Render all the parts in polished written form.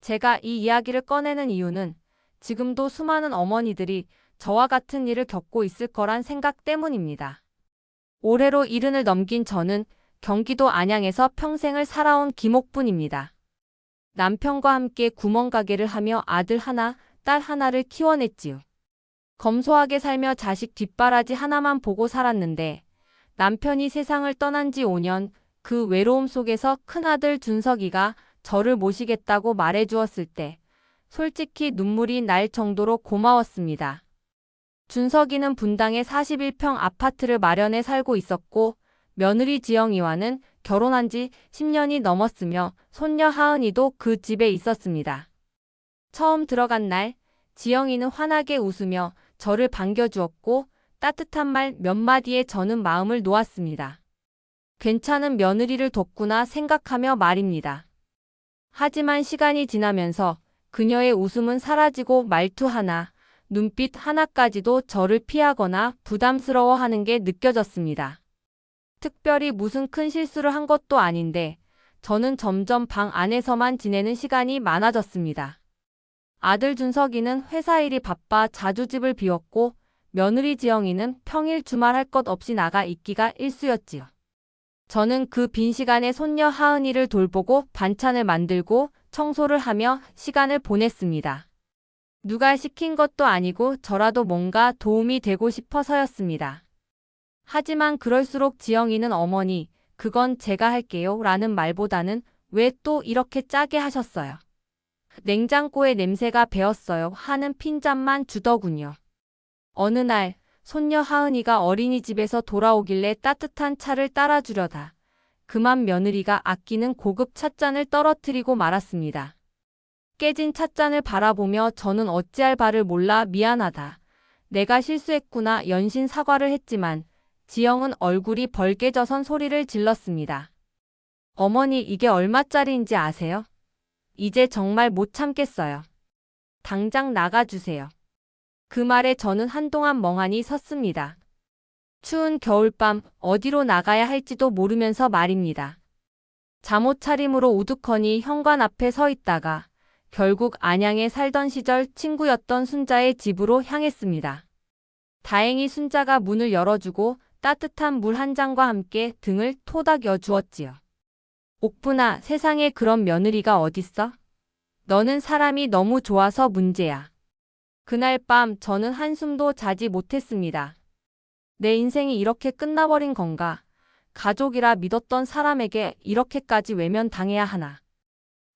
제가 이 이야기를 꺼내는 이유는 지금도 수많은 어머니들이 저와 같은 일을 겪고 있을 거란 생각 때문입니다. 올해로 70을 넘긴 저는 경기도 안양에서 평생을 살아온 김옥분입니다. 남편과 함께 구멍가게를 하며 아들 하나, 딸 하나를 키워냈지요. 검소하게 살며 자식 뒷바라지 하나만 보고 살았는데 남편이 세상을 떠난 지 5년, 그 외로움 속에서 큰아들 준석이가 저를 모시겠다고 말해주었을 때 솔직히 눈물이 날 정도로 고마웠습니다. 준석이는 분당에 41평 아파트를 마련해 살고 있었고 며느리 지영이와는 결혼한 지 10년이 넘었으며 손녀 하은이도 그 집에 있었습니다. 처음 들어간 날 지영이는 환하게 웃으며 저를 반겨주었고 따뜻한 말 몇 마디에 저는 마음을 놓았습니다. 괜찮은 며느리를 뒀구나 생각하며 말입니다. 하지만 시간이 지나면서 그녀의 웃음은 사라지고 말투 하나, 눈빛 하나까지도 저를 피하거나 부담스러워하는 게 느껴졌습니다. 특별히 무슨 큰 실수를 한 것도 아닌데 저는 점점 방 안에서만 지내는 시간이 많아졌습니다. 아들 준석이는 회사 일이 바빠 자주 집을 비웠고 며느리 지영이는 평일 주말 할 것 없이 나가 있기가 일쑤였지요. 저는 그 빈 시간에 손녀 하은이를 돌보고 반찬을 만들고 청소를 하며 시간을 보냈습니다. 누가 시킨 것도 아니고 저라도 뭔가 도움이 되고 싶어서였습니다. 하지만 그럴수록 지영이는 어머니, 그건 제가 할게요 라는 말보다는 왜 또 이렇게 짜게 하셨어요? 냉장고에 냄새가 배었어요 하는 핀잔만 주더군요. 어느 날 손녀 하은이가 어린이집에서 돌아오길래 따뜻한 차를 따라주려다 그만 며느리가 아끼는 고급 찻잔을 떨어뜨리고 말았습니다. 깨진 찻잔을 바라보며 저는 어찌할 바를 몰라 미안하다. 내가 실수했구나 연신 사과를 했지만 지영은 얼굴이 벌개져선 소리를 질렀습니다. 어머니 이게 얼마짜리인지 아세요? 이제 정말 못 참겠어요. 당장 나가주세요. 그 말에 저는 한동안 멍하니 섰습니다. 추운 겨울밤 어디로 나가야 할지도 모르면서 말입니다. 잠옷 차림으로 우두커니 현관 앞에 서 있다가 결국 안양에 살던 시절 친구였던 순자의 집으로 향했습니다. 다행히 순자가 문을 열어주고 따뜻한 물 한 잔과 함께 등을 토닥여 주었지요. 옥분아, 세상에 그런 며느리가 어딨어? 너는 사람이 너무 좋아서 문제야. 그날 밤 저는 한숨도 자지 못했습니다. 내 인생이 이렇게 끝나버린 건가? 가족이라 믿었던 사람에게 이렇게까지 외면당해야 하나?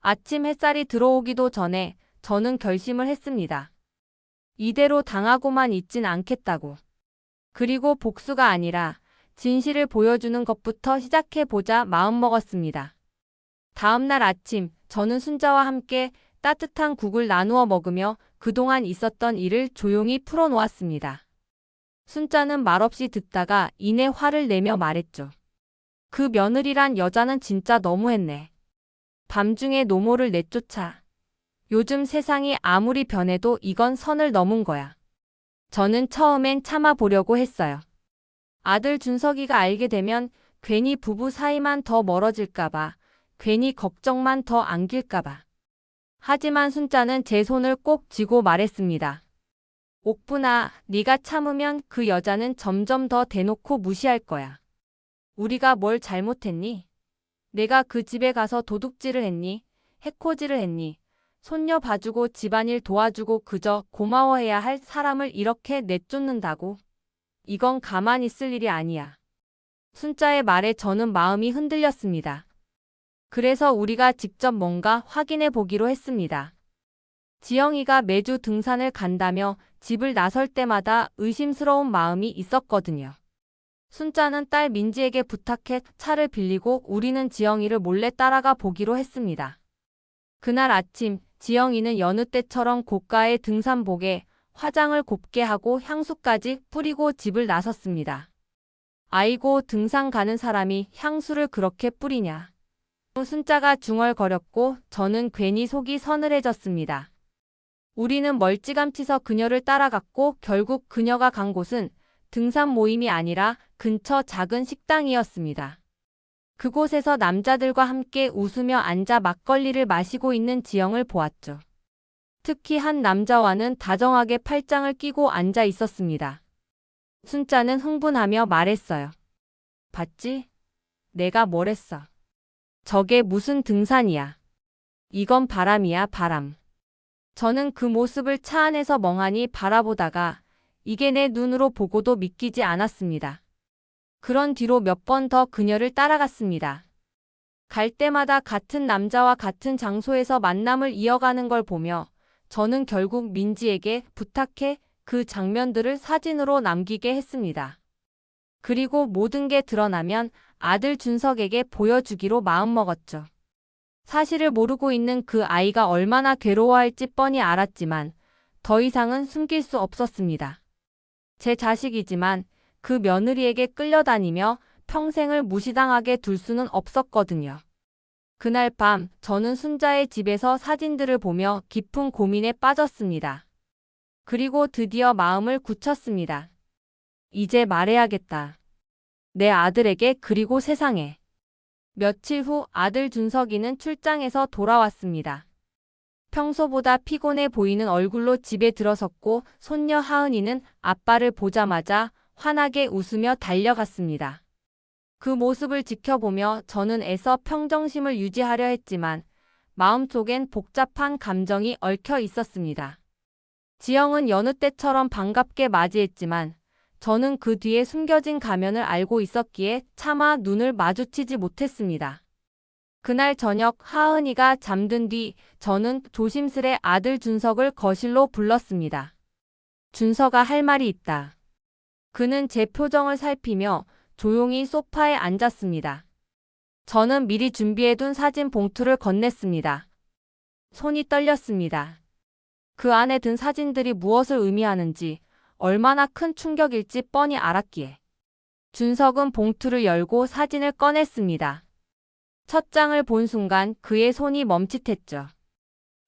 아침 햇살이 들어오기도 전에 저는 결심을 했습니다. 이대로 당하고만 있진 않겠다고. 그리고 복수가 아니라 진실을 보여주는 것부터 시작해보자 마음먹었습니다. 다음날 아침 저는 순자와 함께 따뜻한 국을 나누어 먹으며 그동안 있었던 일을 조용히 풀어놓았습니다. 순자는 말없이 듣다가 이내 화를 내며 말했죠. 그 며느리란 여자는 진짜 너무했네. 밤중에 노모를 내쫓아. 요즘 세상이 아무리 변해도 이건 선을 넘은 거야. 저는 처음엔 참아보려고 했어요. 아들 준석이가 알게 되면 괜히 부부 사이만 더 멀어질까봐, 괜히 걱정만 더 안길까봐. 하지만 순자는 제 손을 꼭 쥐고 말했습니다. 옥분아, 네가 참으면 그 여자는 점점 더 대놓고 무시할 거야. 우리가 뭘 잘못했니? 내가 그 집에 가서 도둑질을 했니? 해코지를 했니? 손녀 봐주고 집안일 도와주고 그저 고마워해야 할 사람을 이렇게 내쫓는다고? 이건 가만히 있을 일이 아니야. 순자의 말에 저는 마음이 흔들렸습니다. 그래서 우리가 직접 뭔가 확인해 보기로 했습니다. 지영이가 매주 등산을 간다며 집을 나설 때마다 의심스러운 마음이 있었거든요. 순자는 딸 민지에게 부탁해 차를 빌리고 우리는 지영이를 몰래 따라가 보기로 했습니다. 그날 아침 지영이는 여느 때처럼 고가의 등산복에 화장을 곱게 하고 향수까지 뿌리고 집을 나섰습니다. 아이고, 등산 가는 사람이 향수를 그렇게 뿌리냐. 순자가 중얼거렸고 저는 괜히 속이 서늘해졌습니다. 우리는 멀찌감치서 그녀를 따라갔고 결국 그녀가 간 곳은 등산 모임이 아니라 근처 작은 식당이었습니다. 그곳에서 남자들과 함께 웃으며 앉아 막걸리를 마시고 있는 지영을 보았죠. 특히 한 남자와는 다정하게 팔짱을 끼고 앉아 있었습니다. 순자는 흥분하며 말했어요. 봤지? 내가 뭘 했어. 저게 무슨 등산이야. 이건 바람이야, 바람. 저는 그 모습을 차 안에서 멍하니 바라보다가 이게 내 눈으로 보고도 믿기지 않았습니다. 그런 뒤로 몇 번 더 그녀를 따라갔습니다. 갈 때마다 같은 남자와 같은 장소에서 만남을 이어가는 걸 보며 저는 결국 민지에게 부탁해 그 장면들을 사진으로 남기게 했습니다. 그리고 모든 게 드러나면 아들 준석에게 보여주기로 마음먹었죠. 사실을 모르고 있는 그 아이가 얼마나 괴로워할지 뻔히 알았지만 더 이상은 숨길 수 없었습니다. 제 자식이지만 그 며느리에게 끌려다니며 평생을 무시당하게 둘 수는 없었거든요. 그날 밤 저는 순자의 집에서 사진들을 보며 깊은 고민에 빠졌습니다. 그리고 드디어 마음을 굳혔습니다. 이제 말해야겠다. 내 아들에게 그리고 세상에. 며칠 후 아들 준석이는 출장에서 돌아왔습니다. 평소보다 피곤해 보이는 얼굴로 집에 들어섰고 손녀 하은이는 아빠를 보자마자 환하게 웃으며 달려갔습니다. 그 모습을 지켜보며 저는 애써 평정심을 유지하려 했지만 마음속엔 복잡한 감정이 얽혀 있었습니다. 지영은 여느 때처럼 반갑게 맞이했지만 저는 그 뒤에 숨겨진 가면을 알고 있었기에 차마 눈을 마주치지 못했습니다. 그날 저녁 하은이가 잠든 뒤 저는 조심스레 아들 준석을 거실로 불렀습니다. 준석아, 할 말이 있다. 그는 제 표정을 살피며 조용히 소파에 앉았습니다. 저는 미리 준비해둔 사진 봉투를 건넸습니다. 손이 떨렸습니다. 그 안에 든 사진들이 무엇을 의미하는지, 얼마나 큰 충격일지 뻔히 알았기에. 준석은 봉투를 열고 사진을 꺼냈습니다. 첫 장을 본 순간 그의 손이 멈칫했죠.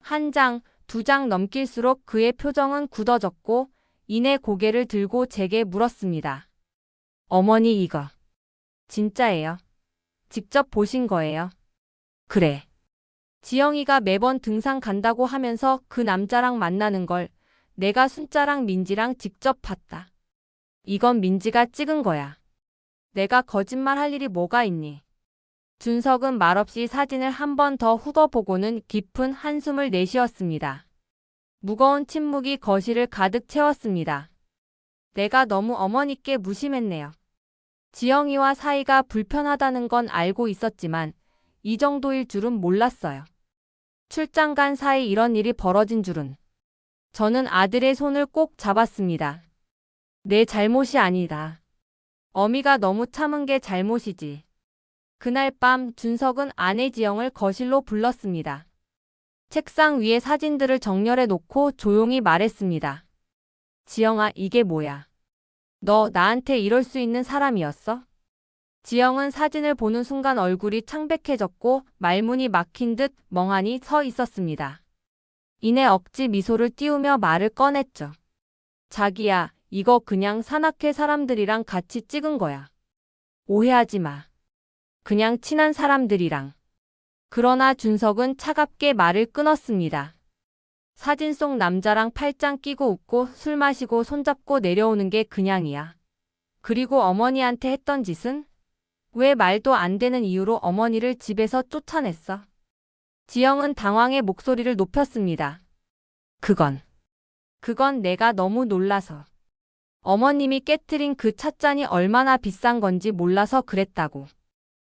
한 장, 두 장 넘길수록 그의 표정은 굳어졌고 이내 고개를 들고 제게 물었습니다. 어머니, 이거 진짜예요? 직접 보신 거예요? 그래. 지영이가 매번 등산 간다고 하면서 그 남자랑 만나는 걸 내가 순자랑 민지랑 직접 봤다. 이건 민지가 찍은 거야. 내가 거짓말할 일이 뭐가 있니? 준석은 말없이 사진을 한 번 더 훑어보고는 깊은 한숨을 내쉬었습니다. 무거운 침묵이 거실을 가득 채웠습니다. 내가 너무 어머니께 무심했네요. 지영이와 사이가 불편하다는 건 알고 있었지만 이 정도일 줄은 몰랐어요. 출장 간 사이 이런 일이 벌어진 줄은. 저는 아들의 손을 꼭 잡았습니다. 내 잘못이 아니다. 어미가 너무 참은 게 잘못이지. 그날 밤 준석은 아내 지영을 거실로 불렀습니다. 책상 위에 사진들을 정렬해 놓고 조용히 말했습니다. 지영아, 이게 뭐야? 너 나한테 이럴 수 있는 사람이었어? 지영은 사진을 보는 순간 얼굴이 창백해졌고 말문이 막힌 듯 멍하니 서 있었습니다. 이내 억지 미소를 띄우며 말을 꺼냈죠. 자기야, 이거 그냥 산악회 사람들이랑 같이 찍은 거야. 오해하지 마. 그냥 친한 사람들이랑. 그러나 준석은 차갑게 말을 끊었습니다. 사진 속 남자랑 팔짱 끼고 웃고 술 마시고 손잡고 내려오는 게 그냥이야. 그리고 어머니한테 했던 짓은? 왜 말도 안 되는 이유로 어머니를 집에서 쫓아냈어? 지영은 당황해 목소리를 높였습니다. 그건 내가 너무 놀라서. 어머님이 깨트린 그 찻잔이 얼마나 비싼 건지 몰라서 그랬다고.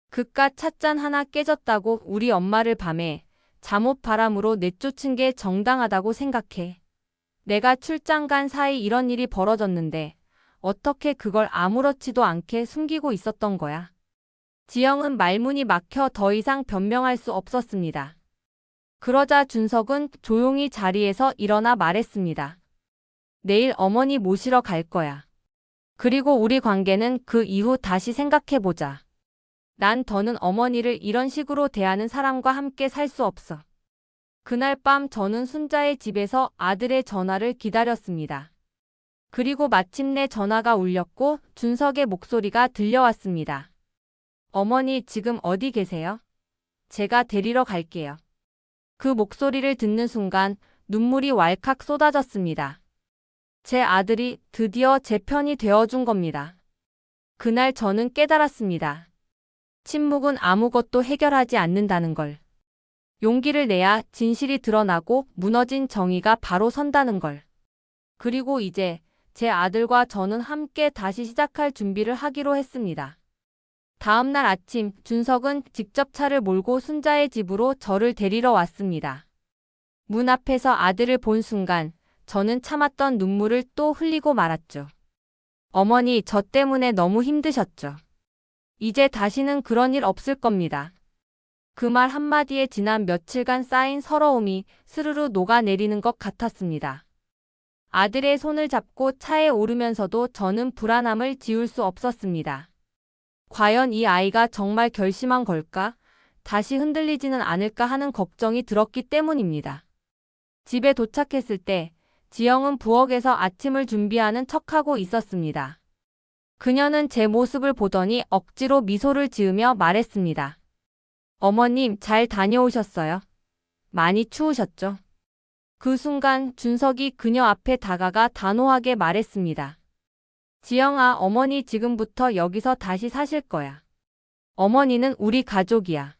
그깟 찻잔 하나 깨졌다고 우리 엄마를 밤에 잠옷 바람으로 내쫓은 게 정당하다고 생각해. 내가 출장 간 사이 이런 일이 벌어졌는데 어떻게 그걸 아무렇지도 않게 숨기고 있었던 거야. 지영은 말문이 막혀 더 이상 변명할 수 없었습니다. 그러자 준석은 조용히 자리에서 일어나 말했습니다. 내일 어머니 모시러 갈 거야. 그리고 우리 관계는 그 이후 다시 생각해보자. 난 더는 어머니를 이런 식으로 대하는 사람과 함께 살 수 없어. 그날 밤 저는 순자의 집에서 아들의 전화를 기다렸습니다. 그리고 마침내 전화가 울렸고 준석의 목소리가 들려왔습니다. 어머니 지금 어디 계세요? 제가 데리러 갈게요. 그 목소리를 듣는 순간 눈물이 왈칵 쏟아졌습니다. 제 아들이 드디어 제 편이 되어준 겁니다. 그날 저는 깨달았습니다. 침묵은 아무것도 해결하지 않는다는 걸. 용기를 내야 진실이 드러나고 무너진 정의가 바로 선다는 걸. 그리고 이제 제 아들과 저는 함께 다시 시작할 준비를 하기로 했습니다. 다음 날 아침 준석은 직접 차를 몰고 순자의 집으로 저를 데리러 왔습니다. 문 앞에서 아들을 본 순간 저는 참았던 눈물을 또 흘리고 말았죠. 어머니, 저 때문에 너무 힘드셨죠. 이제 다시는 그런 일 없을 겁니다. 그 말 한마디에 지난 며칠간 쌓인 서러움이 스르르 녹아내리는 것 같았습니다. 아들의 손을 잡고 차에 오르면서도 저는 불안함을 지울 수 없었습니다. 과연 이 아이가 정말 결심한 걸까? 다시 흔들리지는 않을까 하는 걱정이 들었기 때문입니다. 집에 도착했을 때 지영은 부엌에서 아침을 준비하는 척하고 있었습니다. 그녀는 제 모습을 보더니 억지로 미소를 지으며 말했습니다. 어머님, 잘 다녀오셨어요? 많이 추우셨죠? 그 순간 준석이 그녀 앞에 다가가 단호하게 말했습니다. 지영아, 어머니 지금부터 여기서 다시 사실 거야. 어머니는 우리 가족이야.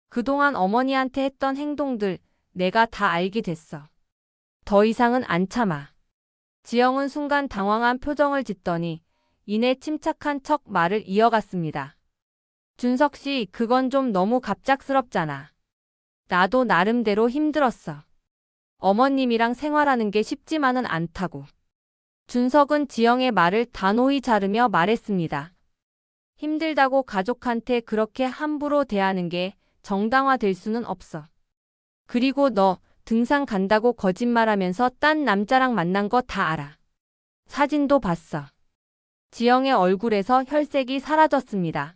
그동안 어머니한테 했던 행동들 내가 다 알게 됐어. 더 이상은 안 참아. 지영은 순간 당황한 표정을 짓더니 이내 침착한 척 말을 이어갔습니다. 준석 씨, 그건 좀 너무 갑작스럽잖아. 나도 나름대로 힘들었어. 어머님이랑 생활하는 게 쉽지만은 않다고. 준석은 지영의 말을 단호히 자르며 말했습니다. 힘들다고 가족한테 그렇게 함부로 대하는 게 정당화될 수는 없어. 그리고 너 등산 간다고 거짓말하면서 딴 남자랑 만난 거 다 알아. 사진도 봤어. 지영의 얼굴에서 혈색이 사라졌습니다.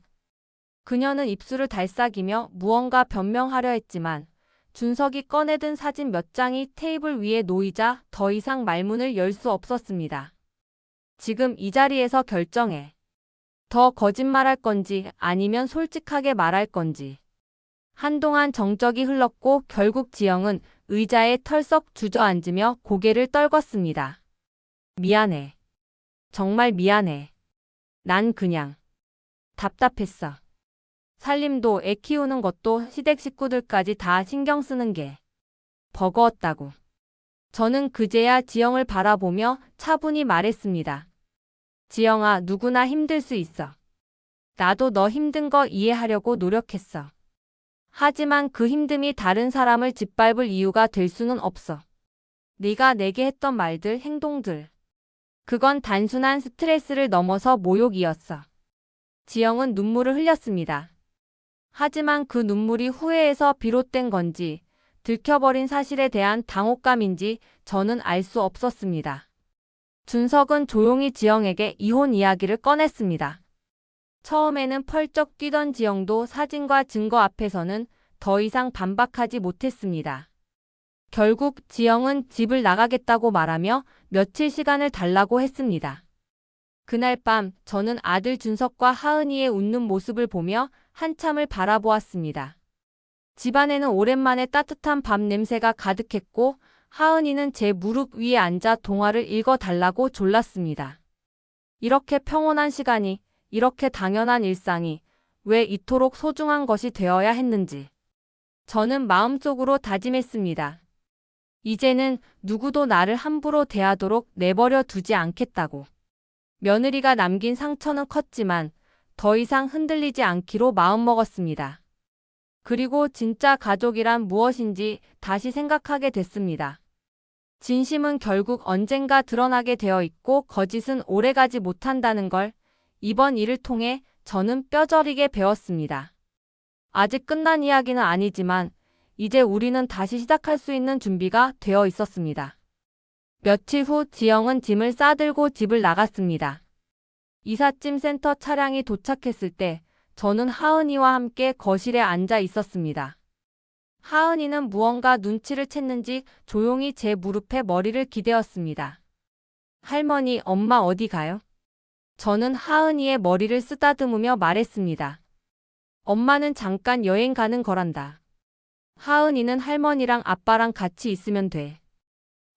그녀는 입술을 달싹이며 무언가 변명하려 했지만 준석이 꺼내든 사진 몇 장이 테이블 위에 놓이자 더 이상 말문을 열 수 없었습니다. 지금 이 자리에서 결정해. 더 거짓말할 건지 아니면 솔직하게 말할 건지. 한동안 정적이 흘렀고 결국 지영은 의자에 털썩 주저앉으며 고개를 떨궜습니다. 미안해. 정말 미안해. 난 그냥 답답했어. 살림도 애 키우는 것도 시댁 식구들까지 다 신경 쓰는 게 버거웠다고. 저는 그제야 지영을 바라보며 차분히 말했습니다. 지영아, 누구나 힘들 수 있어. 나도 너 힘든 거 이해하려고 노력했어. 하지만 그 힘듦이 다른 사람을 짓밟을 이유가 될 수는 없어. 네가 내게 했던 말들, 행동들. 그건 단순한 스트레스를 넘어서 모욕이었어. 지영은 눈물을 흘렸습니다. 하지만 그 눈물이 후회에서 비롯된 건지 들켜버린 사실에 대한 당혹감인지 저는 알 수 없었습니다. 준석은 조용히 지영에게 이혼 이야기를 꺼냈습니다. 처음에는 펄쩍 뛰던 지영도 사진과 증거 앞에서는 더 이상 반박하지 못했습니다. 결국 지영은 집을 나가겠다고 말하며 며칠 시간을 달라고 했습니다. 그날 밤 저는 아들 준석과 하은이의 웃는 모습을 보며 한참을 바라보았습니다. 집안에는 오랜만에 따뜻한 밥 냄새가 가득했고 하은이는 제 무릎 위에 앉아 동화를 읽어달라고 졸랐습니다. 이렇게 평온한 시간이, 이렇게 당연한 일상이 왜 이토록 소중한 것이 되어야 했는지. 저는 마음속으로 다짐했습니다. 이제는 누구도 나를 함부로 대하도록 내버려 두지 않겠다고. 며느리가 남긴 상처는 컸지만 더 이상 흔들리지 않기로 마음먹었습니다. 그리고 진짜 가족이란 무엇인지 다시 생각하게 됐습니다. 진심은 결국 언젠가 드러나게 되어 있고 거짓은 오래가지 못한다는 걸 이번 일을 통해 저는 뼈저리게 배웠습니다. 아직 끝난 이야기는 아니지만 이제 우리는 다시 시작할 수 있는 준비가 되어 있었습니다. 며칠 후 지영은 짐을 싸들고 집을 나갔습니다. 이삿짐 센터 차량이 도착했을 때 저는 하은이와 함께 거실에 앉아 있었습니다. 하은이는 무언가 눈치를 챘는지 조용히 제 무릎에 머리를 기대었습니다. 할머니, 엄마 어디 가요? 저는 하은이의 머리를 쓰다듬으며 말했습니다. 엄마는 잠깐 여행 가는 거란다. 하은이는 할머니랑 아빠랑 같이 있으면 돼.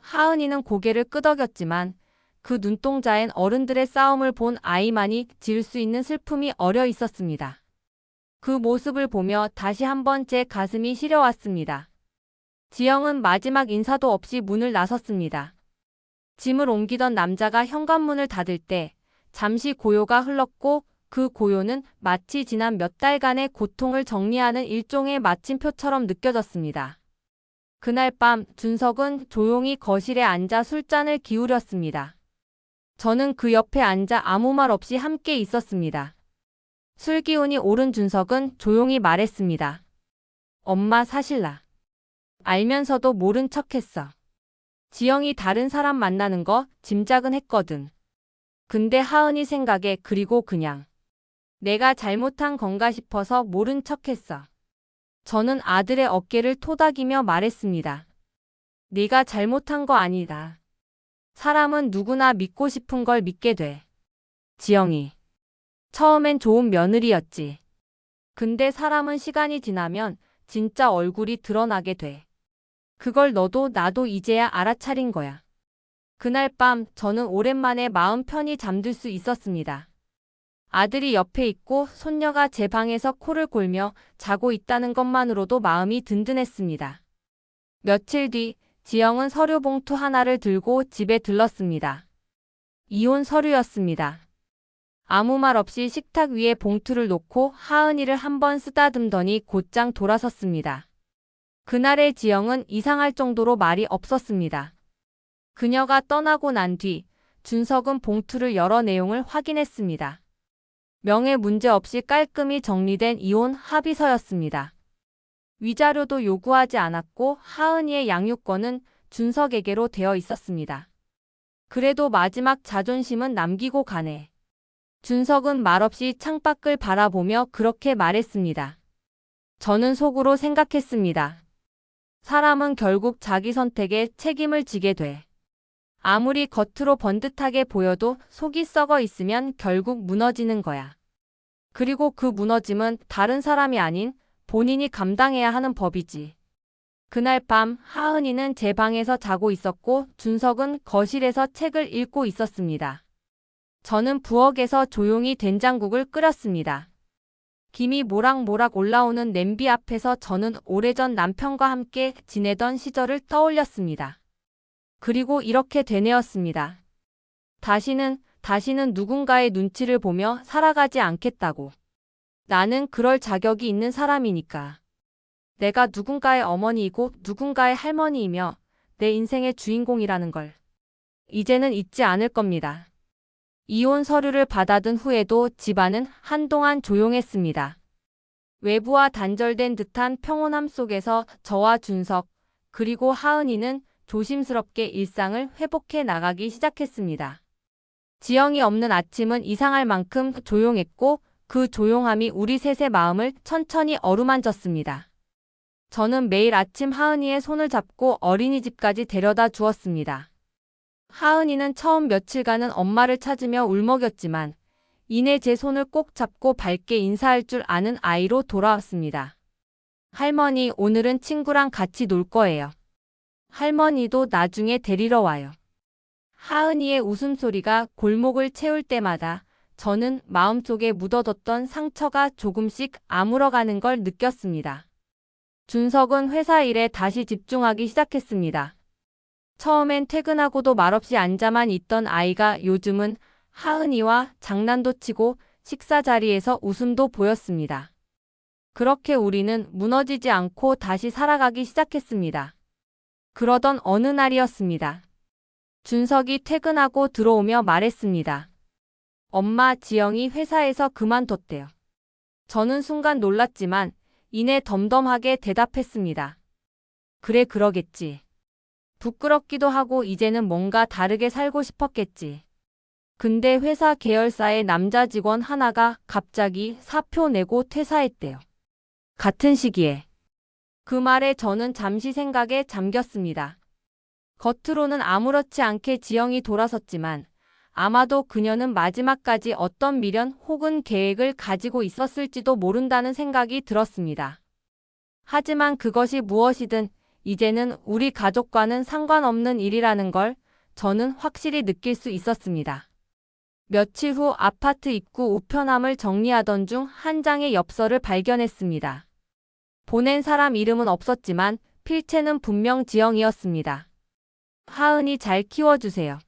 하은이는 고개를 끄덕였지만 그 눈동자엔 어른들의 싸움을 본 아이만이 지을 수 있는 슬픔이 어려 있었습니다. 그 모습을 보며 다시 한번 제 가슴이 시려왔습니다. 지영은 마지막 인사도 없이 문을 나섰습니다. 짐을 옮기던 남자가 현관문을 닫을 때 잠시 고요가 흘렀고 그 고요는 마치 지난 몇 달간의 고통을 정리하는 일종의 마침표처럼 느껴졌습니다. 그날 밤 준석은 조용히 거실에 앉아 술잔을 기울였습니다. 저는 그 옆에 앉아 아무 말 없이 함께 있었습니다. 술 기운이 오른 준석은 조용히 말했습니다. 엄마 사실 나 알면서도 모른 척했어. 지영이 다른 사람 만나는 거 짐작은 했거든. 근데 하은이 생각에 그리고 그냥 내가 잘못한 건가 싶어서 모른 척했어. 저는 아들의 어깨를 토닥이며 말했습니다. 네가 잘못한 거 아니다. 사람은 누구나 믿고 싶은 걸 믿게 돼. 지영이. 처음엔 좋은 며느리였지. 근데 사람은 시간이 지나면 진짜 얼굴이 드러나게 돼. 그걸 너도 나도 이제야 알아차린 거야. 그날 밤 저는 오랜만에 마음 편히 잠들 수 있었습니다. 아들이 옆에 있고 손녀가 제 방에서 코를 골며 자고 있다는 것만으로도 마음이 든든했습니다. 며칠 뒤 지영은 서류 봉투 하나를 들고 집에 들렀습니다. 이혼 서류였습니다. 아무 말 없이 식탁 위에 봉투를 놓고 하은이를 한번 쓰다듬더니 곧장 돌아섰습니다. 그날의 지영은 이상할 정도로 말이 없었습니다. 그녀가 떠나고 난 뒤 준석은 봉투를 열어 내용을 확인했습니다. 명예 문제 없이 깔끔히 정리된 이혼 합의서였습니다. 위자료도 요구하지 않았고 하은이의 양육권은 준석에게로 되어 있었습니다. 그래도 마지막 자존심은 남기고 가네. 준석은 말없이 창밖을 바라보며 그렇게 말했습니다. 저는 속으로 생각했습니다. 사람은 결국 자기 선택에 책임을 지게 돼. 아무리 겉으로 번듯하게 보여도 속이 썩어 있으면 결국 무너지는 거야. 그리고 그 무너짐은 다른 사람이 아닌 본인이 감당해야 하는 법이지. 그날 밤 하은이는 제 방에서 자고 있었고 준석은 거실에서 책을 읽고 있었습니다. 저는 부엌에서 조용히 된장국을 끓였습니다. 김이 모락모락 올라오는 냄비 앞에서 저는 오래전 남편과 함께 지내던 시절을 떠올렸습니다. 그리고 이렇게 되뇌었습니다. 다시는 누군가의 눈치를 보며 살아가지 않겠다고. 나는 그럴 자격이 있는 사람이니까. 내가 누군가의 어머니이고 누군가의 할머니이며 내 인생의 주인공이라는 걸. 이제는 잊지 않을 겁니다. 이혼 서류를 받아든 후에도 집안은 한동안 조용했습니다. 외부와 단절된 듯한 평온함 속에서 저와 준석, 그리고 하은이는 조심스럽게 일상을 회복해 나가기 시작했습니다. 지영이 없는 아침은 이상할 만큼 조용했고 그 조용함이 우리 셋의 마음을 천천히 어루만졌습니다. 저는 매일 아침 하은이의 손을 잡고 어린이집까지 데려다 주었습니다. 하은이는 처음 며칠간은 엄마를 찾으며 울먹였지만 이내 제 손을 꼭 잡고 밝게 인사할 줄 아는 아이로 돌아왔습니다. 할머니, 오늘은 친구랑 같이 놀 거예요. 할머니도 나중에 데리러 와요. 하은이의 웃음소리가 골목을 채울 때마다 저는 마음속에 묻어뒀던 상처가 조금씩 아물어가는 걸 느꼈습니다. 준석은 회사 일에 다시 집중하기 시작했습니다. 처음엔 퇴근하고도 말없이 앉아만 있던 아이가 요즘은 하은이와 장난도 치고 식사 자리에서 웃음도 보였습니다. 그렇게 우리는 무너지지 않고 다시 살아가기 시작했습니다. 그러던 어느 날이었습니다. 준석이 퇴근하고 들어오며 말했습니다. 엄마, 지영이 회사에서 그만뒀대요. 저는 순간 놀랐지만 이내 덤덤하게 대답했습니다. 그래, 그러겠지. 부끄럽기도 하고 이제는 뭔가 다르게 살고 싶었겠지. 근데 회사 계열사의 남자 직원 하나가 갑자기 사표 내고 퇴사했대요. 같은 시기에. 그 말에 저는 잠시 생각에 잠겼습니다. 겉으로는 아무렇지 않게 지영이 돌아섰지만 아마도 그녀는 마지막까지 어떤 미련 혹은 계획을 가지고 있었을지도 모른다는 생각이 들었습니다. 하지만 그것이 무엇이든 이제는 우리 가족과는 상관없는 일이라는 걸 저는 확실히 느낄 수 있었습니다. 며칠 후 아파트 입구 우편함을 정리하던 중 한 장의 엽서를 발견했습니다. 보낸 사람 이름은 없었지만 필체는 분명 지영이었습니다. 하은이 잘 키워주세요.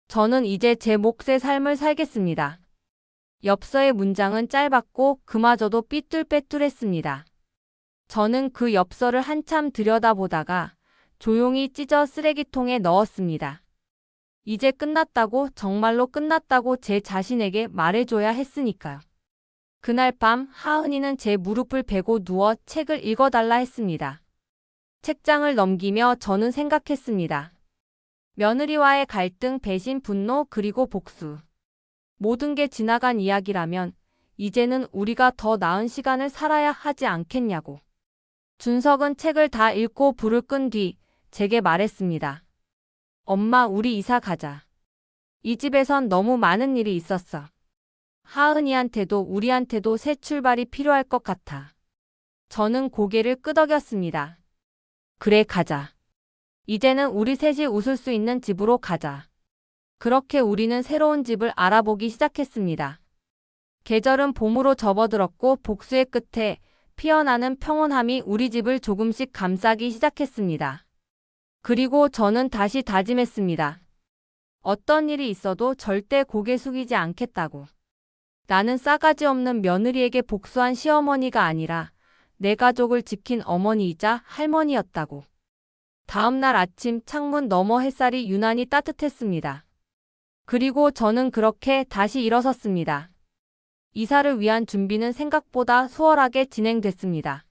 저는 이제 제 몫의 삶을 살겠습니다. 엽서의 문장은 짧았고 그마저도 삐뚤빼뚤했습니다. 저는 그 엽서를 한참 들여다보다가 조용히 찢어 쓰레기통에 넣었습니다. 이제 끝났다고, 정말로 끝났다고 제 자신에게 말해줘야 했으니까요. 그날 밤 하은이는 제 무릎을 베고 누워 책을 읽어달라 했습니다. 책장을 넘기며 저는 생각했습니다. 며느리와의 갈등, 배신, 분노, 그리고 복수. 모든 게 지나간 이야기라면 이제는 우리가 더 나은 시간을 살아야 하지 않겠냐고. 준석은 책을 다 읽고 불을 끈 뒤 제게 말했습니다. 엄마, 우리 이사 가자. 이 집에선 너무 많은 일이 있었어. 하은이한테도 우리한테도 새 출발이 필요할 것 같아. 저는 고개를 끄덕였습니다. 그래, 가자. 이제는 우리 셋이 웃을 수 있는 집으로 가자. 그렇게 우리는 새로운 집을 알아보기 시작했습니다. 계절은 봄으로 접어들었고 복수의 끝에 피어나는 평온함이 우리 집을 조금씩 감싸기 시작했습니다. 그리고 저는 다시 다짐했습니다. 어떤 일이 있어도 절대 고개 숙이지 않겠다고. 나는 싸가지 없는 며느리에게 복수한 시어머니가 아니라 내 가족을 지킨 어머니이자 할머니였다고. 다음 날 아침 창문 너머 햇살이 유난히 따뜻했습니다. 그리고 저는 그렇게 다시 일어섰습니다. 이사를 위한 준비는 생각보다 수월하게 진행됐습니다.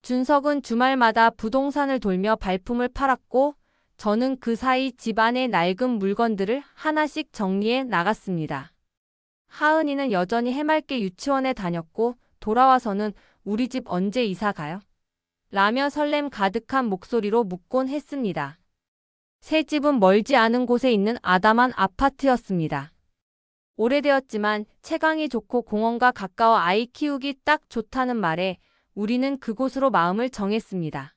준석은 주말마다 부동산을 돌며 발품을 팔았고 저는 그 사이 집안의 낡은 물건들을 하나씩 정리해 나갔습니다. 하은이는 여전히 해맑게 유치원에 다녔고 돌아와서는 우리 집 언제 이사 가요? 라며 설렘 가득한 목소리로 묻곤 했습니다. 새 집은 멀지 않은 곳에 있는 아담한 아파트였습니다. 오래되었지만 채광이 좋고 공원과 가까워 아이 키우기 딱 좋다는 말에 우리는 그곳으로 마음을 정했습니다.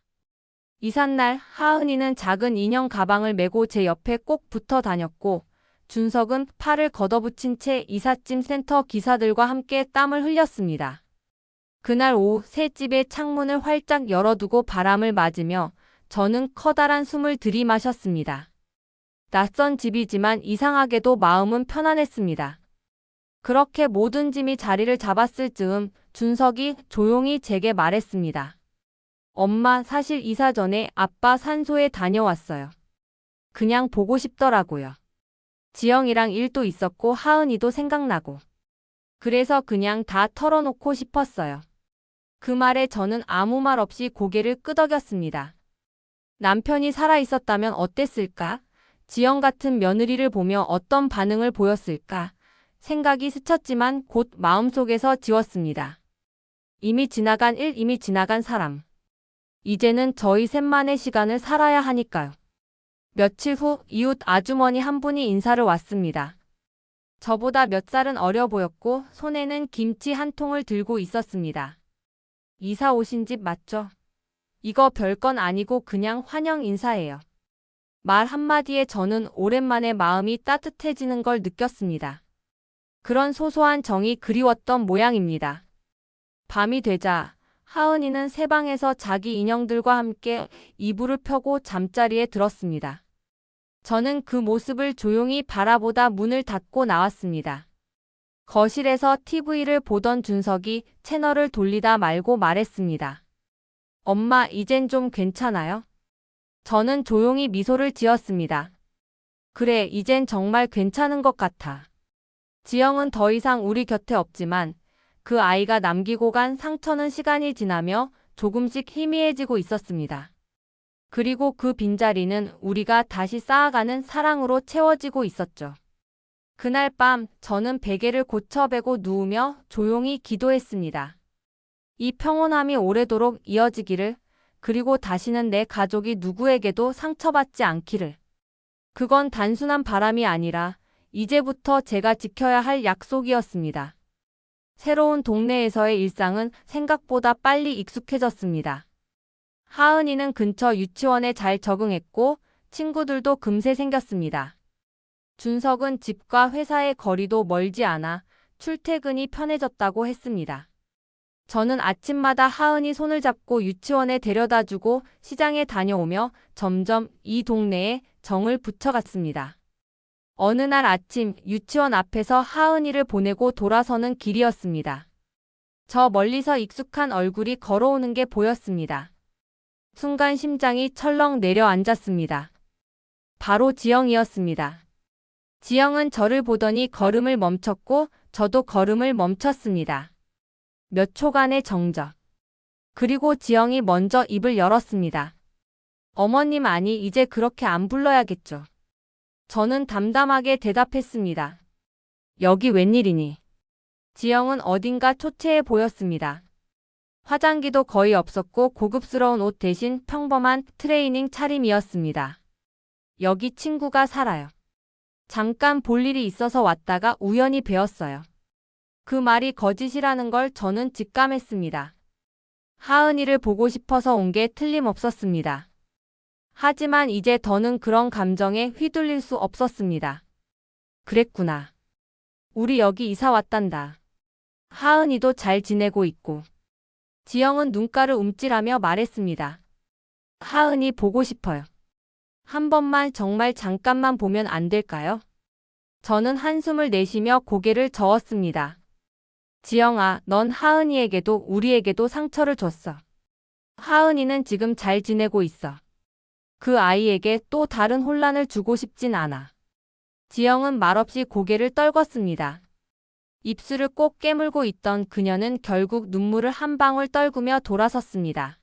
이삿날 하은이는 작은 인형 가방을 메고 제 옆에 꼭 붙어 다녔고 준석은 팔을 걷어붙인 채 이삿짐 센터 기사들과 함께 땀을 흘렸습니다. 그날 오후 새 집의 창문을 활짝 열어두고 바람을 맞으며 저는 커다란 숨을 들이마셨습니다. 낯선 집이지만 이상하게도 마음은 편안했습니다. 그렇게 모든 짐이 자리를 잡았을 즈음 준석이 조용히 제게 말했습니다. 엄마, 사실 이사 전에 아빠 산소에 다녀왔어요. 그냥 보고 싶더라고요. 지영이랑 일도 있었고 하은이도 생각나고. 그래서 그냥 다 털어놓고 싶었어요. 그 말에 저는 아무 말 없이 고개를 끄덕였습니다. 남편이 살아있었다면 어땠을까? 지영 같은 며느리를 보며 어떤 반응을 보였을까? 생각이 스쳤지만 곧 마음속에서 지웠습니다. 이미 지나간 일, 이미 지나간 사람. 이제는 저희 셋만의 시간을 살아야 하니까요. 며칠 후 이웃 아주머니 한 분이 인사를 왔습니다. 저보다 몇 살은 어려 보였고 손에는 김치 한 통을 들고 있었습니다. 이사 오신 집 맞죠? 이거 별건 아니고 그냥 환영 인사예요. 말 한마디에 저는 오랜만에 마음이 따뜻해지는 걸 느꼈습니다. 그런 소소한 정이 그리웠던 모양입니다. 밤이 되자 하은이는 새 방에서 자기 인형들과 함께 이불을 펴고 잠자리에 들었습니다. 저는 그 모습을 조용히 바라보다 문을 닫고 나왔습니다. 거실에서 TV를 보던 준석이 채널을 돌리다 말고 말했습니다. 엄마, 이젠 좀 괜찮아요? 저는 조용히 미소를 지었습니다. 그래, 이젠 정말 괜찮은 것 같아. 지영은 더 이상 우리 곁에 없지만 그 아이가 남기고 간 상처는 시간이 지나며 조금씩 희미해지고 있었습니다. 그리고 그 빈자리는 우리가 다시 쌓아가는 사랑으로 채워지고 있었죠. 그날 밤 저는 베개를 고쳐베고 누우며 조용히 기도했습니다. 이 평온함이 오래도록 이어지기를, 그리고 다시는 내 가족이 누구에게도 상처받지 않기를. 그건 단순한 바람이 아니라 이제부터 제가 지켜야 할 약속이었습니다. 새로운 동네에서의 일상은 생각보다 빨리 익숙해졌습니다. 하은이는 근처 유치원에 잘 적응했고 친구들도 금세 생겼습니다. 준석은 집과 회사의 거리도 멀지 않아 출퇴근이 편해졌다고 했습니다. 저는 아침마다 하은이 손을 잡고 유치원에 데려다주고 시장에 다녀오며 점점 이 동네에 정을 붙여갔습니다. 어느 날 아침 유치원 앞에서 하은이를 보내고 돌아서는 길이었습니다. 저 멀리서 익숙한 얼굴이 걸어오는 게 보였습니다. 순간 심장이 철렁 내려앉았습니다. 바로 지영이었습니다. 지영은 저를 보더니 걸음을 멈췄고 저도 걸음을 멈췄습니다. 몇 초간의 정적. 그리고 지영이 먼저 입을 열었습니다. 어머님 아니 이제 그렇게 안 불러야겠죠. 저는 담담하게 대답했습니다. 여기 웬일이니? 지영은 어딘가 초췌해 보였습니다. 화장기도 거의 없었고 고급스러운 옷 대신 평범한 트레이닝 차림이었습니다. 여기 친구가 살아요. 잠깐 볼 일이 있어서 왔다가 우연히 뵈었어요. 그 말이 거짓이라는 걸 저는 직감했습니다. 하은이를 보고 싶어서 온 게 틀림없었습니다. 하지만 이제 더는 그런 감정에 휘둘릴 수 없었습니다. 그랬구나. 우리 여기 이사 왔단다. 하은이도 잘 지내고 있고. 지영은 눈가를 움찔하며 말했습니다. 하은이 보고 싶어요. 한 번만 정말 잠깐만 보면 안 될까요? 저는 한숨을 내쉬며 고개를 저었습니다. 지영아, 넌 하은이에게도 우리에게도 상처를 줬어. 하은이는 지금 잘 지내고 있어. 그 아이에게 또 다른 혼란을 주고 싶진 않아. 지영은 말없이 고개를 떨궜습니다. 입술을 꼭 깨물고 있던 그녀는 결국 눈물을 한 방울 떨구며 돌아섰습니다.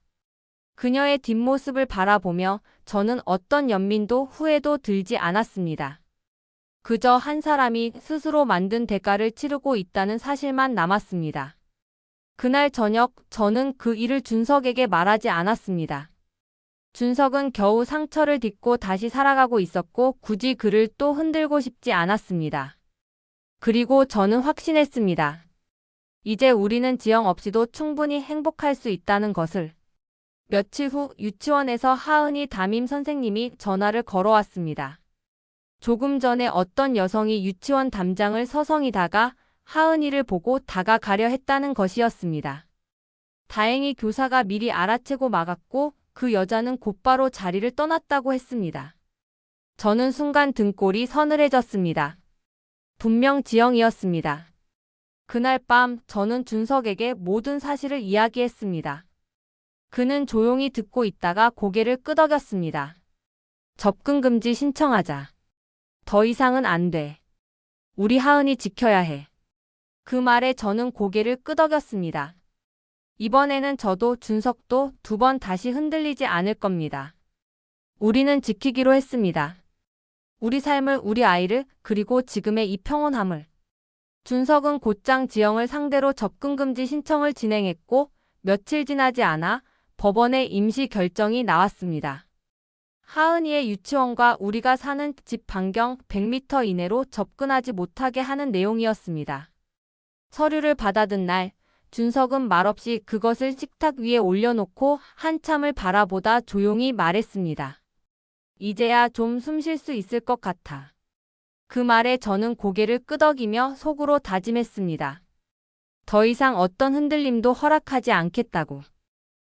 그녀의 뒷모습을 바라보며 저는 어떤 연민도 후회도 들지 않았습니다. 그저 한 사람이 스스로 만든 대가를 치르고 있다는 사실만 남았습니다. 그날 저녁 저는 그 일을 준석에게 말하지 않았습니다. 준석은 겨우 상처를 딛고 다시 살아가고 있었고 굳이 그를 또 흔들고 싶지 않았습니다. 그리고 저는 확신했습니다. 이제 우리는 지영 없이도 충분히 행복할 수 있다는 것을. 며칠 후 유치원에서 하은이 담임 선생님이 전화를 걸어왔습니다. 조금 전에 어떤 여성이 유치원 담장을 서성이다가 하은이를 보고 다가가려 했다는 것이었습니다. 다행히 교사가 미리 알아채고 막았고 그 여자는 곧바로 자리를 떠났다고 했습니다. 저는 순간 등골이 서늘해졌습니다. 분명 지영이었습니다. 그날 밤 저는 준석에게 모든 사실을 이야기했습니다. 그는 조용히 듣고 있다가 고개를 끄덕였습니다. 접근 금지 신청하자. 더 이상은 안 돼. 우리 하은이 지켜야 해. 그 말에 저는 고개를 끄덕였습니다. 이번에는 저도 준석도 두 번 다시 흔들리지 않을 겁니다. 우리는 지키기로 했습니다. 우리 삶을, 우리 아이를, 그리고 지금의 이 평온함을. 준석은 곧장 지영을 상대로 접근금지 신청을 진행했고 며칠 지나지 않아 법원에 임시 결정이 나왔습니다. 하은이의 유치원과 우리가 사는 집 반경 100m 이내로 접근하지 못하게 하는 내용이었습니다. 서류를 받아든 날 준석은 말없이 그것을 식탁 위에 올려놓고 한참을 바라보다 조용히 말했습니다. 이제야 좀 숨 쉴 수 있을 것 같아. 그 말에 저는 고개를 끄덕이며 속으로 다짐했습니다. 더 이상 어떤 흔들림도 허락하지 않겠다고.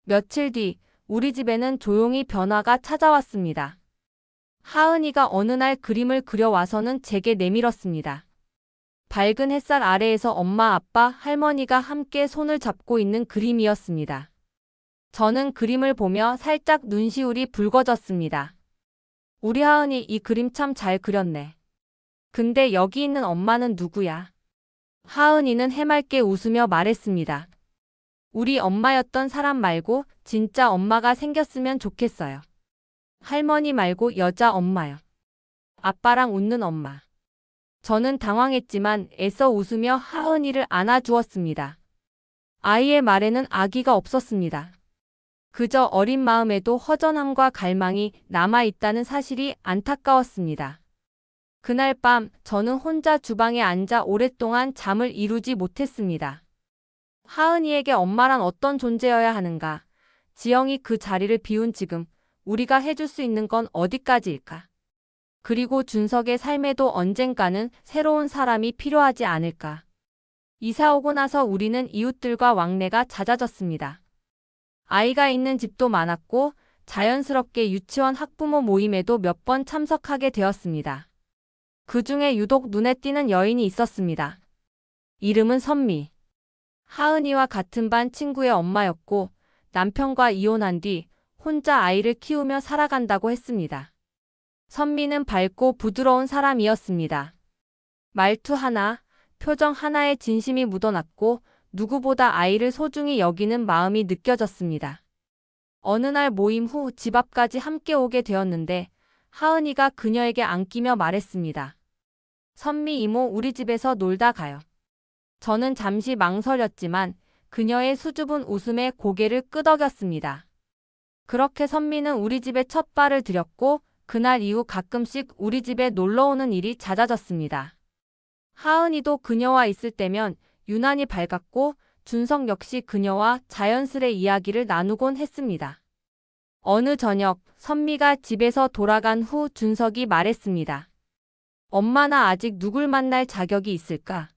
며칠 뒤 우리 집에는 조용히 변화가 찾아왔습니다. 하은이가 어느 날 그림을 그려와서는 제게 내밀었습니다. 밝은 햇살 아래에서 엄마, 아빠, 할머니가 함께 손을 잡고 있는 그림이었습니다. 저는 그림을 보며 살짝 눈시울이 붉어졌습니다. 우리 하은이 이 그림 참 잘 그렸네. 근데 여기 있는 엄마는 누구야? 하은이는 해맑게 웃으며 말했습니다. 우리 엄마였던 사람 말고 진짜 엄마가 생겼으면 좋겠어요. 할머니 말고 여자 엄마요. 아빠랑 웃는 엄마. 저는 당황했지만 애써 웃으며 하은이를 안아주었습니다. 아이의 말에는 아기가 없었습니다. 그저 어린 마음에도 허전함과 갈망이 남아있다는 사실이 안타까웠습니다. 그날 밤 저는 혼자 주방에 앉아 오랫동안 잠을 이루지 못했습니다. 하은이에게 엄마란 어떤 존재여야 하는가? 지영이 그 자리를 비운 지금 우리가 해줄 수 있는 건 어디까지일까? 그리고 준석의 삶에도 언젠가는 새로운 사람이 필요하지 않을까? 이사 오고 나서 우리는 이웃들과 왕래가 잦아졌습니다. 아이가 있는 집도 많았고 자연스럽게 유치원 학부모 모임에도 몇 번 참석하게 되었습니다. 그 중에 유독 눈에 띄는 여인이 있었습니다. 이름은 선미. 하은이와 같은 반 친구의 엄마였고 남편과 이혼한 뒤 혼자 아이를 키우며 살아간다고 했습니다. 선미는 밝고 부드러운 사람이었습니다. 말투 하나, 표정 하나에 진심이 묻어났고 누구보다 아이를 소중히 여기는 마음이 느껴졌습니다. 어느 날 모임 후 집 앞까지 함께 오게 되었는데 하은이가 그녀에게 안기며 말했습니다. 선미 이모 우리 집에서 놀다 가요. 저는 잠시 망설였지만 그녀의 수줍은 웃음에 고개를 끄덕였습니다. 그렇게 선미는 우리 집에 첫 발을 들였고 그날 이후 가끔씩 우리 집에 놀러오는 일이 잦아졌습니다. 하은이도 그녀와 있을 때면 유난히 밝았고 준석 역시 그녀와 자연스레 이야기를 나누곤 했습니다. 어느 저녁 선미가 집에서 돌아간 후 준석이 말했습니다. 엄마 나 아직 누굴 만날 자격이 있을까?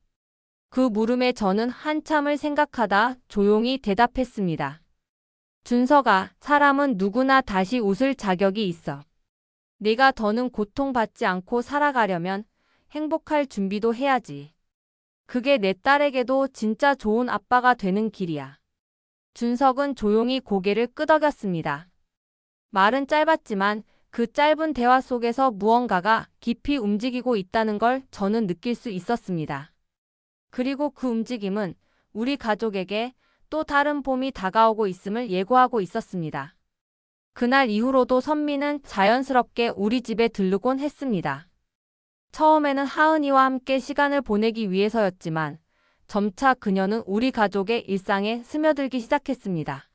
그 물음에 저는 한참을 생각하다 조용히 대답했습니다. 준석아, 사람은 누구나 다시 웃을 자격이 있어. 내가 더는 고통받지 않고 살아가려면 행복할 준비도 해야지. 그게 내 딸에게도 진짜 좋은 아빠가 되는 길이야. 준석은 조용히 고개를 끄덕였습니다. 말은 짧았지만 그 짧은 대화 속에서 무언가가 깊이 움직이고 있다는 걸 저는 느낄 수 있었습니다. 그리고 그 움직임은 우리 가족에게 또 다른 봄이 다가오고 있음을 예고하고 있었습니다. 그날 이후로도 선미는 자연스럽게 우리 집에 들르곤 했습니다. 처음에는 하은이와 함께 시간을 보내기 위해서였지만 점차 그녀는 우리 가족의 일상에 스며들기 시작했습니다.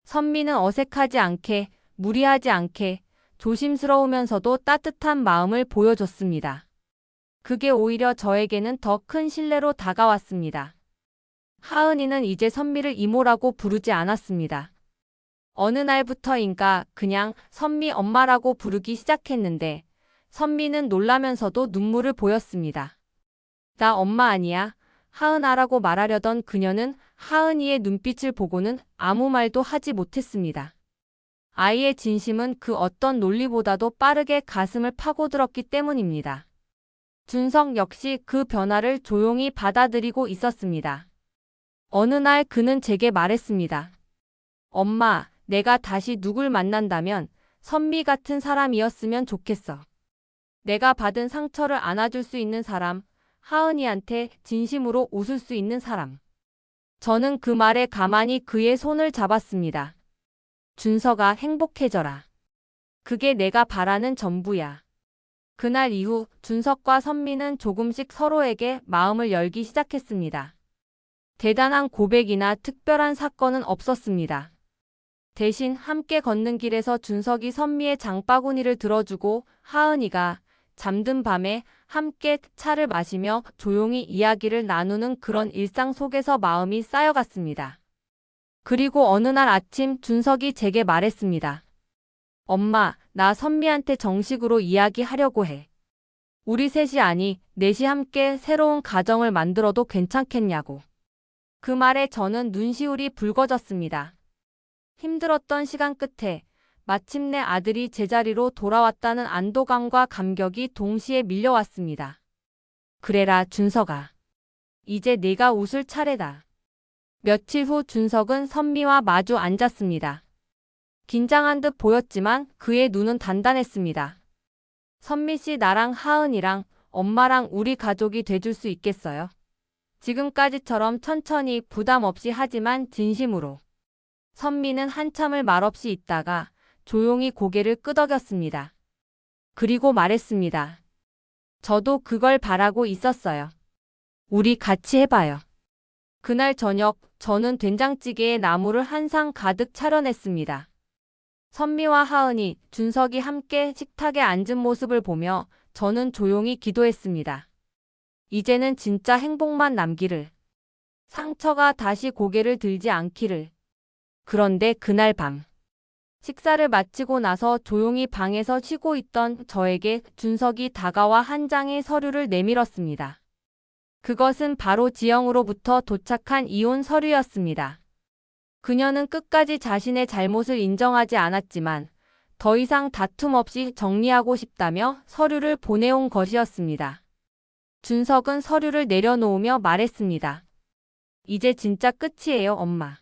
선미는 어색하지 않게, 무리하지 않게, 조심스러우면서도 따뜻한 마음을 보여줬습니다. 그게 오히려 저에게는 더 큰 신뢰로 다가왔습니다. 하은이는 이제 선미를 이모라고 부르지 않았습니다. 어느 날부터인가 그냥 선미 엄마라고 부르기 시작했는데 선미는 놀라면서도 눈물을 보였습니다. 나 엄마 아니야. 하은아라고 말하려던 그녀는 하은이의 눈빛을 보고는 아무 말도 하지 못했습니다. 아이의 진심은 그 어떤 논리보다도 빠르게 가슴을 파고들었기 때문입니다. 준석 역시 그 변화를 조용히 받아들이고 있었습니다. 어느 날 그는 제게 말했습니다. 엄마, 내가 다시 누굴 만난다면 선미 같은 사람이었으면 좋겠어. 내가 받은 상처를 안아줄 수 있는 사람, 하은이한테 진심으로 웃을 수 있는 사람. 저는 그 말에 가만히 그의 손을 잡았습니다. 준석아, 행복해져라. 그게 내가 바라는 전부야. 그날 이후 준석과 선미는 조금씩 서로에게 마음을 열기 시작했습니다. 대단한 고백이나 특별한 사건은 없었습니다. 대신 함께 걷는 길에서 준석이 선미의 장바구니를 들어주고 하은이가 잠든 밤에 함께 차를 마시며 조용히 이야기를 나누는 그런 일상 속에서 마음이 쌓여갔습니다. 그리고 어느 날 아침 준석이 제게 말했습니다. 엄마, 나 선미한테 정식으로 이야기하려고 해. 우리 셋이 아니, 넷이 함께 새로운 가정을 만들어도 괜찮겠냐고. 그 말에 저는 눈시울이 붉어졌습니다. 힘들었던 시간 끝에 마침내 아들이 제자리로 돌아왔다는 안도감과 감격이 동시에 밀려왔습니다. 그래라, 준석아. 이제 네가 웃을 차례다. 며칠 후 준석은 선미와 마주 앉았습니다. 긴장한 듯 보였지만 그의 눈은 단단했습니다. 선미 씨, 나랑 하은이랑 엄마랑 우리 가족이 돼줄 수 있겠어요? 지금까지처럼 천천히 부담 없이 하지만 진심으로. 선미는 한참을 말없이 있다가 조용히 고개를 끄덕였습니다. 그리고 말했습니다. 저도 그걸 바라고 있었어요. 우리 같이 해봐요. 그날 저녁 저는 된장찌개에 나물을 한 상 가득 차려냈습니다. 선미와 하은이, 준석이 함께 식탁에 앉은 모습을 보며 저는 조용히 기도했습니다. 이제는 진짜 행복만 남기를. 상처가 다시 고개를 들지 않기를. 그런데 그날 밤. 식사를 마치고 나서 조용히 방에서 쉬고 있던 저에게 준석이 다가와 한 장의 서류를 내밀었습니다. 그것은 바로 지영으로부터 도착한 이혼 서류였습니다. 그녀는 끝까지 자신의 잘못을 인정하지 않았지만 더 이상 다툼 없이 정리하고 싶다며 서류를 보내온 것이었습니다. 준석은 서류를 내려놓으며 말했습니다. 이제 진짜 끝이에요, 엄마.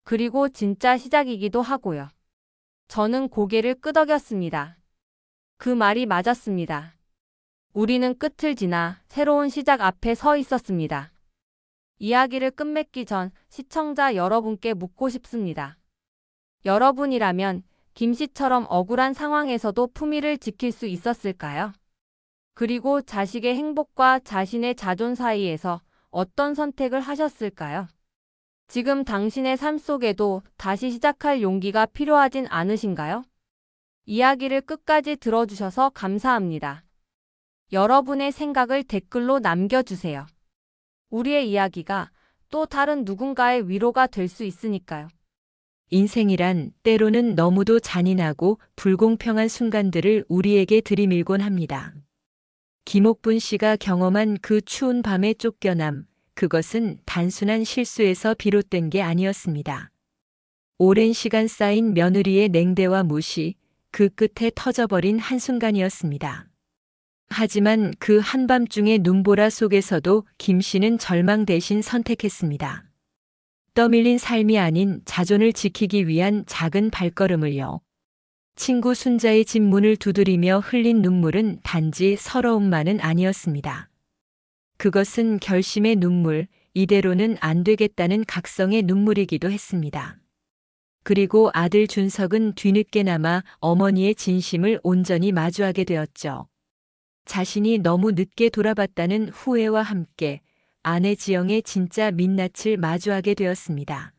그리고 진짜 시작이기도 하고요. 저는 고개를 끄덕였습니다. 그 말이 맞았습니다. 우리는 끝을 지나 새로운 시작 앞에 서 있었습니다. 이야기를 끝맺기 전 시청자 여러분께 묻고 싶습니다. 여러분이라면 김 씨처럼 억울한 상황에서도 품위를 지킬 수 있었을까요? 그리고 자식의 행복과 자신의 자존 사이에서 어떤 선택을 하셨을까요? 지금 당신의 삶 속에도 다시 시작할 용기가 필요하진 않으신가요? 이야기를 끝까지 들어주셔서 감사합니다. 여러분의 생각을 댓글로 남겨주세요. 우리의 이야기가 또 다른 누군가의 위로가 될 수 있으니까요. 인생이란 때로는 너무도 잔인하고 불공평한 순간들을 우리에게 들이밀곤 합니다. 김옥분 씨가 경험한 그 추운 밤의 쫓겨남, 그것은 단순한 실수에서 비롯된 게 아니었습니다. 오랜 시간 쌓인 며느리의 냉대와 무시, 그 끝에 터져버린 한순간이었습니다. 하지만 그 한밤중의 눈보라 속에서도 김 씨는 절망 대신 선택했습니다. 떠밀린 삶이 아닌 자존을 지키기 위한 작은 발걸음을요. 친구 순자의 집 문을 두드리며 흘린 눈물은 단지 서러움만은 아니었습니다. 그것은 결심의 눈물, 이대로는 안 되겠다는 각성의 눈물이기도 했습니다. 그리고 아들 준석은 뒤늦게나마 어머니의 진심을 온전히 마주하게 되었죠. 자신이 너무 늦게 돌아봤다는 후회와 함께 아내 지영의 진짜 민낯을 마주하게 되었습니다.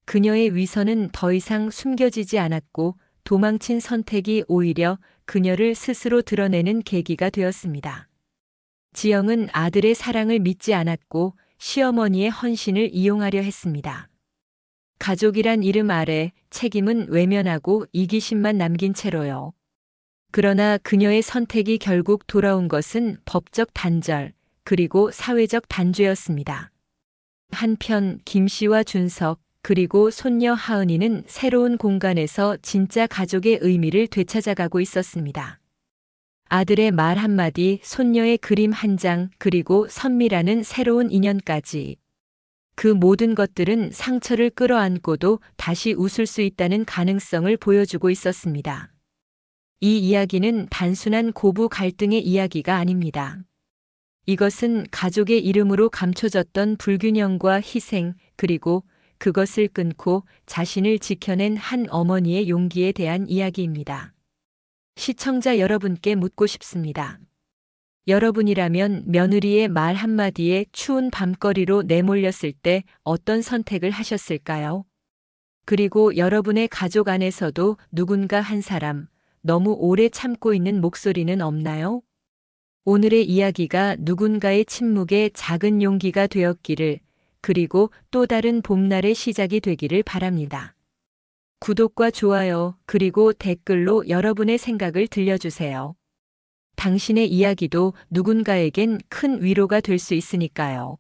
그녀의 위선은 더 이상 숨겨지지 않았고 도망친 선택이 오히려 그녀를 스스로 드러내는 계기가 되었습니다. 지영은 아들의 사랑을 믿지 않았고 시어머니의 헌신을 이용하려 했습니다. 가족이란 이름 아래 책임은 외면하고 이기심만 남긴 채로요. 그러나 그녀의 선택이 결국 돌아온 것은 법적 단절, 그리고 사회적 단죄였습니다. 한편 김 씨와 준석, 그리고 손녀 하은이는 새로운 공간에서 진짜 가족의 의미를 되찾아가고 있었습니다. 아들의 말 한마디, 손녀의 그림 한 장, 그리고 선미라는 새로운 인연까지. 그 모든 것들은 상처를 끌어안고도 다시 웃을 수 있다는 가능성을 보여주고 있었습니다. 이 이야기는 단순한 고부 갈등의 이야기가 아닙니다. 이것은 가족의 이름으로 감춰졌던 불균형과 희생, 그리고 그것을 끊고 자신을 지켜낸 한 어머니의 용기에 대한 이야기입니다. 시청자 여러분께 묻고 싶습니다. 여러분이라면 며느리의 말 한마디에 추운 밤거리로 내몰렸을 때 어떤 선택을 하셨을까요? 그리고 여러분의 가족 안에서도 누군가 한 사람, 너무 오래 참고 있는 목소리는 없나요? 오늘의 이야기가 누군가의 침묵에 작은 용기가 되었기를, 그리고 또 다른 봄날의 시작이 되기를 바랍니다. 구독과 좋아요, 그리고 댓글로 여러분의 생각을 들려주세요. 당신의 이야기도 누군가에겐 큰 위로가 될 수 있으니까요.